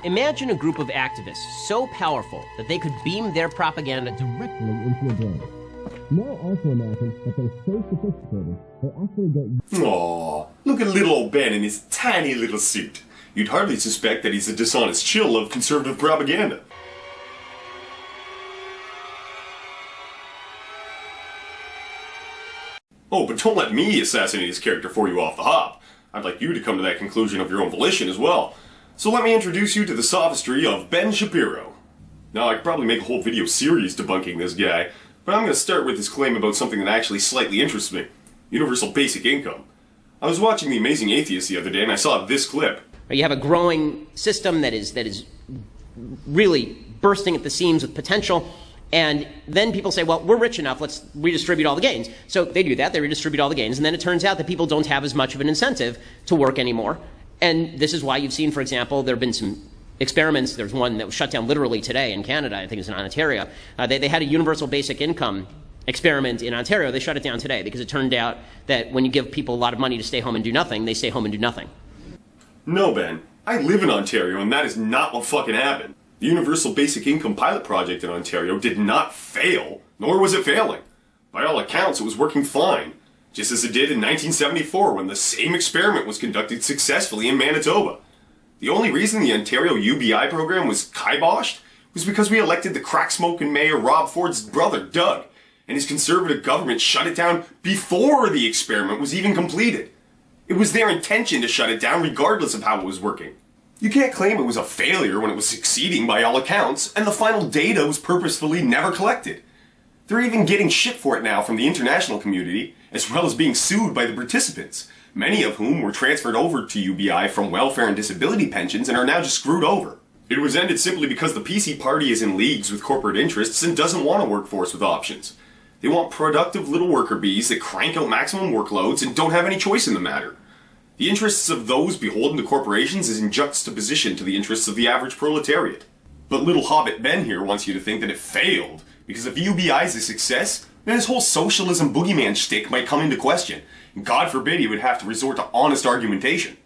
Imagine a group of activists so powerful that they could beam their propaganda directly into your brain. Now also imagine that they're so sophisticated, they actually get... Aww, look at little old Ben in his tiny little suit. You'd hardly suspect that he's a dishonest shill of conservative propaganda. Oh, but don't let me assassinate his character for you off the hop. I'd like you to come to that conclusion of your own volition as well. So let me introduce you to the sophistry of Ben Shapiro. Now, I could probably make a whole video series debunking this guy, but I'm going to start with his claim about something that actually slightly interests me. Universal basic income. I was watching The Amazing Atheist the other day and I saw this clip. You have a growing system that is really bursting at the seams with potential, and then people say, well, we're rich enough, let's redistribute all the gains. So they do that, they redistribute all the gains, and then it turns out that people don't have as much of an incentive to work anymore. And this is why you've seen, for example, there have been some experiments. There's one that was shut down literally today in Canada, I think it was in Ontario. They had a universal basic income experiment in Ontario. They shut it down today because it turned out that when you give people a lot of money to stay home and do nothing, they stay home and do nothing. No, Ben. I live in Ontario and that is not what fucking happened. The Universal Basic Income pilot project in Ontario did not fail, nor was it failing. By all accounts, it was working fine, just as it did in 1974 when the same experiment was conducted successfully in Manitoba. The only reason the Ontario UBI program was kiboshed was because we elected the crack-smoking mayor Rob Ford's brother, Doug, and his conservative government shut it down before the experiment was even completed. It was their intention to shut it down regardless of how it was working. You can't claim it was a failure when it was succeeding by all accounts, and the final data was purposefully never collected. They're even getting shit for it now from the international community, as well as being sued by the participants, many of whom were transferred over to UBI from welfare and disability pensions and are now just screwed over. It was ended simply because the PC party is in leagues with corporate interests and doesn't want a workforce with options. They want productive little worker bees that crank out maximum workloads and don't have any choice in the matter. The interests of those beholden to corporations is in juxtaposition to the interests of the average proletariat. But little hobbit Ben here wants you to think that it failed, because if UBI is a success, then his whole socialism boogeyman shtick might come into question, and God forbid he would have to resort to honest argumentation.